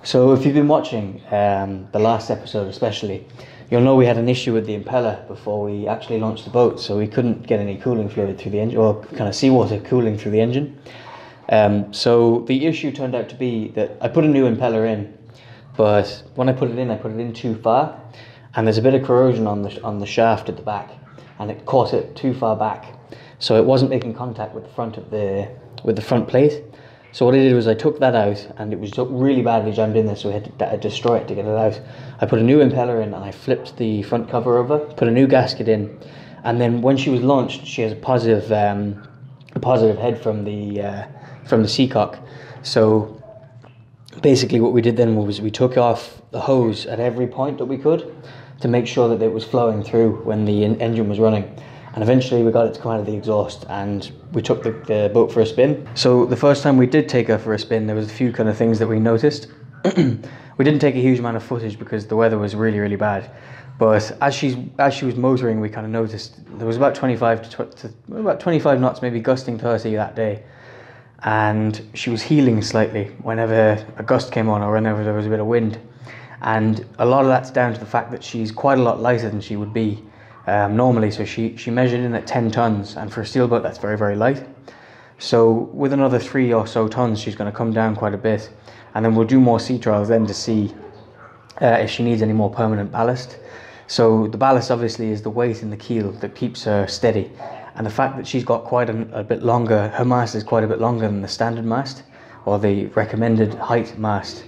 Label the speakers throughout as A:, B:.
A: So if you've been watching the last episode especially, you'll know we had an issue with the impeller before we actually launched the boat, so we couldn't get any cooling fluid through the engine, or kind of seawater cooling through the engine. So the issue turned out to be that I put a new impeller in, but when I put it in too far, and there's a bit of corrosion on the shaft at the back, and it caught it too far back, so it wasn't making contact with the front of the front plate. So what I did was I took that out, and it was really badly jammed in there, so we had to destroy it to get it out. I put a new impeller in, and I flipped the front cover over, put a new gasket in, and then when she was launched, she has a positive head from the seacock. So basically what we did then was we took off the hose at every point that we could to make sure that it was flowing through when the engine was running. And eventually we got it to come out of the exhaust, and we took the boat for a spin. So the first time we did take her for a spin, there was a few kind of things that we noticed. We didn't take a huge amount of footage because the weather was really, really bad. But as she was motoring, we kind of noticed there was about 25 knots, maybe gusting 30 that day. And she was heeling slightly whenever a gust came on or whenever there was a bit of wind. And a lot of that's down to the fact that she's quite a lot lighter than she would be normally. So she measured in at 10 tons, and for a steel boat that's very, very light. So with another 3 or so tons, she's going to come down quite a bit, and then we'll do more sea trials then to see if she needs any more permanent ballast. So the ballast obviously is the weight in the keel that keeps her steady, and the fact that she's got quite a bit longer, her mast is quite a bit longer than the standard mast or the recommended height mast,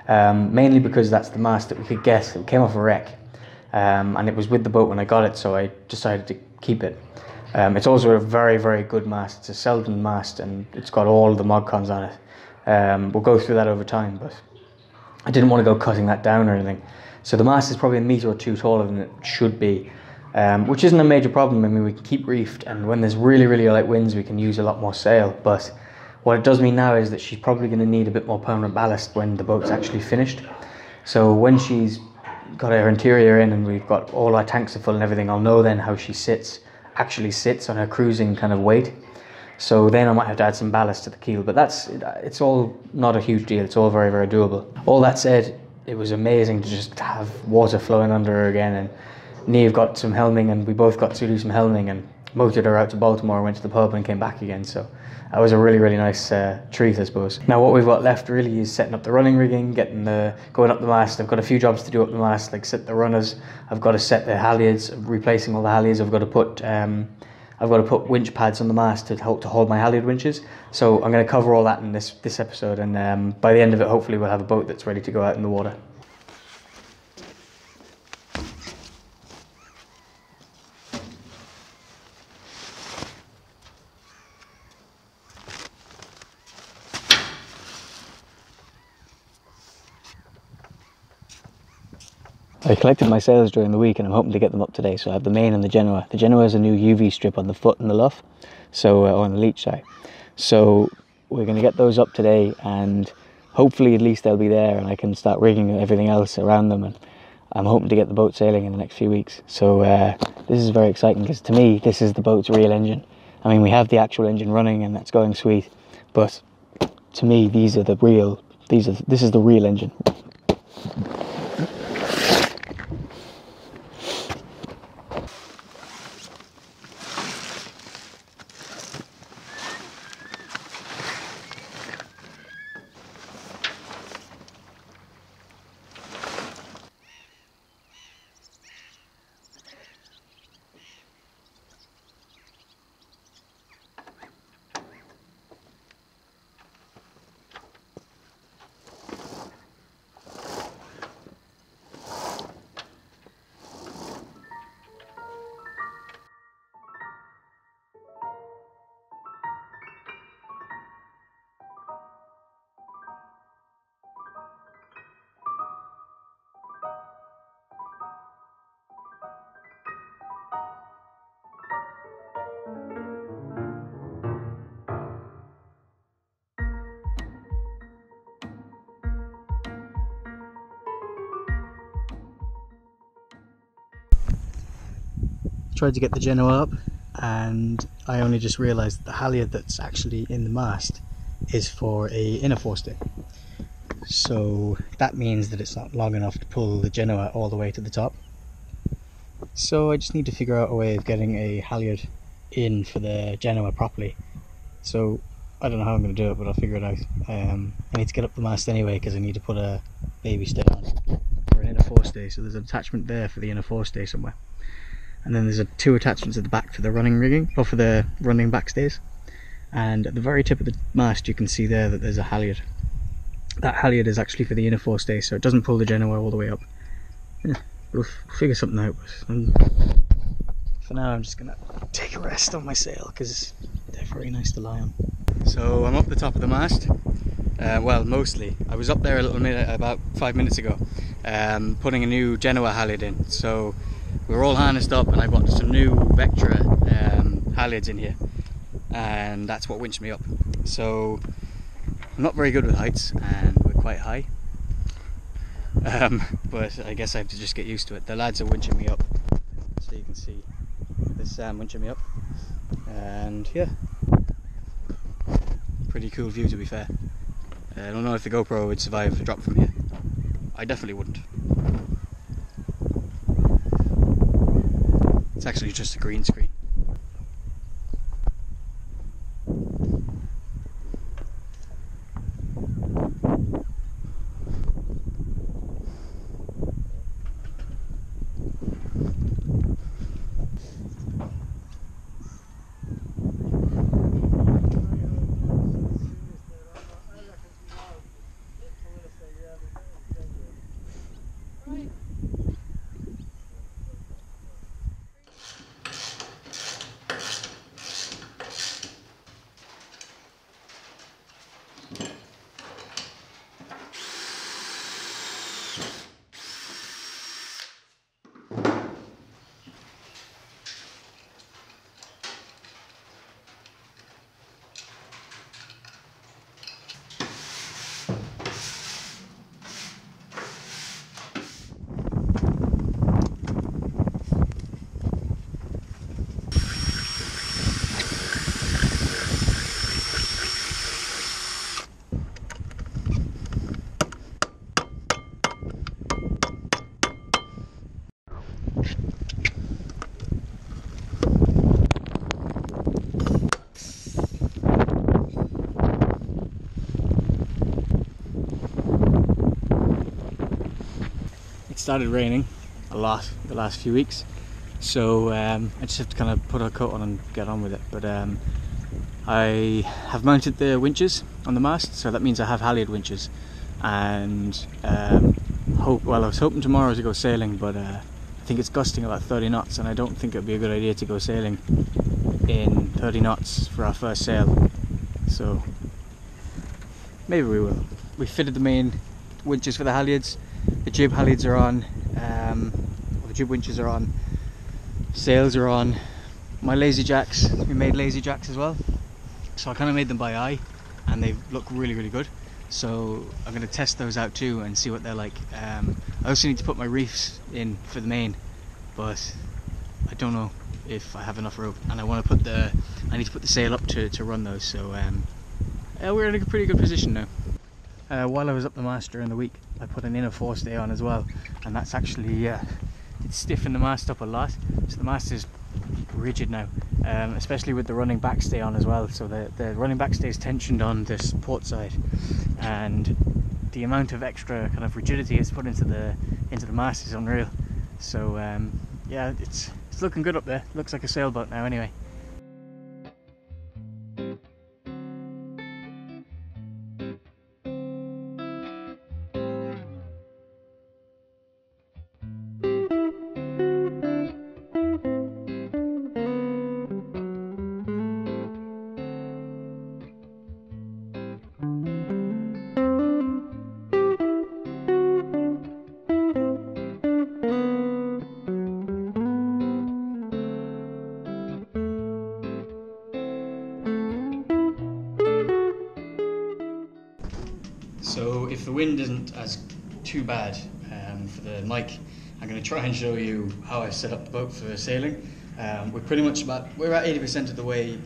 A: mainly because that's the mast that we could get. It came off a wreck. And it was with the boat when I got it, so I decided to keep it. It's also a very, very good mast. It's a Selden mast, and it's got all the mod cons on it. We'll go through that over time, but I didn't want to go cutting that down or anything. So the mast is probably a metre or two taller than it should be, which isn't a major problem. I mean, we can keep reefed, and when there's really, really light winds, we can use a lot more sail. But what it does mean now is that she's probably going to need a bit more permanent ballast when the boat's actually finished. So when she's got her interior in and we've got all our tanks are full and everything, I'll know then how she actually sits on her cruising kind of weight. So then I might have to add some ballast to the keel, but it's all not a huge deal. It's all very, very doable. All that said, it was amazing to just have water flowing under her again, and Niamh got some helming, and we both got to do some helming and motored her out to Baltimore, went to the pub and came back again. So that was a really, really nice treat, I suppose. Now what we've got left really is setting up the running rigging, going up the mast. I've got a few jobs to do up the mast, like set the runners. I've got to set the halyards, replacing all the halyards. I've got to put winch pads on the mast to hold my halyard winches. So I'm going to cover all that in this episode, and by the end of it, hopefully we'll have a boat that's ready to go out in the water. I collected my sails during the week, and I'm hoping to get them up today. So I have the main and the Genoa. The Genoa has a new UV strip on the foot and the luff, so on the leech side. So we're going to get those up today, and hopefully at least they'll be there, and I can start rigging everything else around them. And I'm hoping to get the boat sailing in the next few weeks. So this is very exciting, because to me this is the boat's real engine. I mean, we have the actual engine running, and that's going sweet, but to me this is the real engine. Tried to get the Genoa up, and I only just realised that the halyard that's actually in the mast is for a inner forestay. so that means that it's not long enough to pull the Genoa all the way to the top. So I just need to figure out a way of getting a halyard in for the Genoa properly. So I don't know how I'm going to do it, but I'll figure it out. I need to get up the mast anyway because I need to put a baby stay on for an inner forestay. So there's an attachment there for the inner forestay somewhere, and then there's two attachments at the back for the running rigging, or for the running backstays. And at the very tip of the mast you can see there that there's a halyard. That halyard is actually for the inner forestay, so it doesn't pull the Genoa all the way up. Yeah, we'll figure something out. For now I'm just gonna take a rest on my sail because they're very nice to lie on. So I'm up the top of the mast. Well, mostly. I was up there a little minute, about 5 minutes ago, putting a new Genoa halyard in. So we were all harnessed up and I got some new Vectra halyards in here, and that's what winched me up. So I'm not very good with heights and we're quite high, but I guess I have to just get used to it. The lads are winching me up, so you can see this winching me up, and yeah, pretty cool view to be fair. I don't know if the GoPro would survive a drop from here. I definitely wouldn't. It's actually just a green screen. It started raining a lot the last few weeks, so I just have to kind of put a coat on and get on with it. But I have mounted the winches on the mast, so that means I have halyard winches, and I was hoping tomorrow to go sailing, but I think it's gusting about 30 knots and I don't think it would be a good idea to go sailing in 30 knots for our first sail, so maybe we will. We fitted the main winches for the halyards. The jib halyards are on, the jib winches are on, sails are on. My lazy jacks, we made lazy jacks as well, so I kind of made them by eye and they look really good, so I'm going to test those out too and see what they're like. I also need to put my reefs in for the main, but I don't know if I have enough rope, and I need to put the sail up to run those, so we're in a pretty good position now. While I was up the mast during the week, I put an inner forestay on as well, and that's actually it's stiffened the mast up a lot, so the mast is rigid now, especially with the running backstay on as well. So the running backstay is tensioned on this port side, and the amount of extra kind of rigidity it's put into the mast is unreal. So yeah, it's looking good up there. Looks like a sailboat now anyway. So if the wind isn't as too bad for the mic, I'm going to try and show you how I set up the boat for sailing. We're pretty much we're at 80% of the way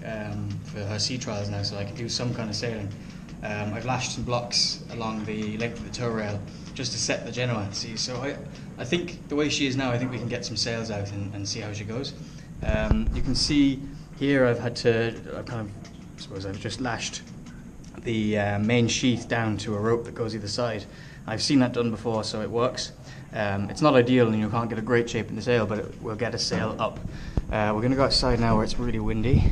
A: for her sea trials now, so I can do some kind of sailing. I've lashed some blocks along the length of the tow rail just to set the Genoa. See, so I think the way she is now, I think we can get some sails out and see how she goes. You can see here I've just lashed the main sheath down to a rope that goes either side. I've seen that done before, so it works. It's not ideal and you can't get a great shape in the sail, but it will get a sail up. We're going to go outside now where it's really windy.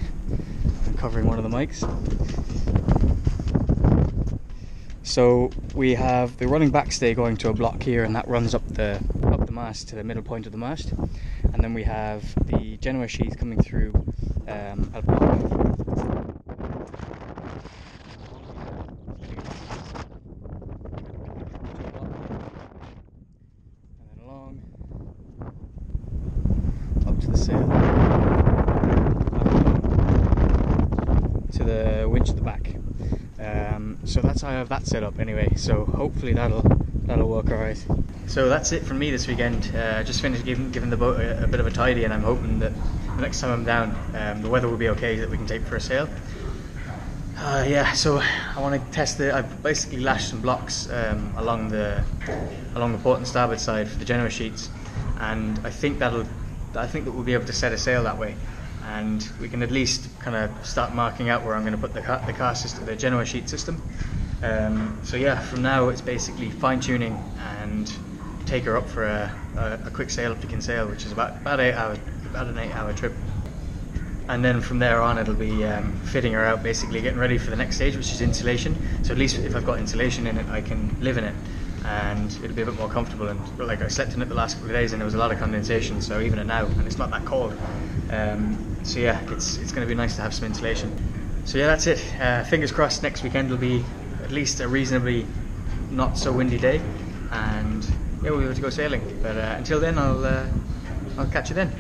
A: I'm covering one of the mics. So we have the running backstay going to a block here, and that runs up the mast to the middle point of the mast. And then we have the Genoa sheath coming through a block. To the sail, to the winch at the back. So that's how I have that set up anyway, so hopefully that'll work alright. So that's it from me this weekend. Just finished giving the boat a bit of a tidy, and I'm hoping that the next time I'm down the weather will be okay, that we can take for a sail. Yeah, so I want to test I've basically lashed some blocks along the port and starboard side for the Genoa sheets, and I think that we'll be able to set a sail that way, and we can at least kind of start marking out where I'm going to put the car system, the Genoa sheet system. So yeah, from now it's basically fine tuning and take her up for a quick sail up to Kinsale, which is about an 8-hour trip. And then from there on it'll be fitting her out, basically getting ready for the next stage, which is insulation. So at least if I've got insulation in it, I can live in it, and it'll be a bit more comfortable. And like, I slept in it the last couple of days and there was a lot of condensation, so even now, and it's not that cold. So yeah, it's going to be nice to have some insulation. So yeah, that's it. Fingers crossed next weekend will be at least a reasonably not so windy day, and yeah, we'll be able to go sailing. But until then, I'll catch you then.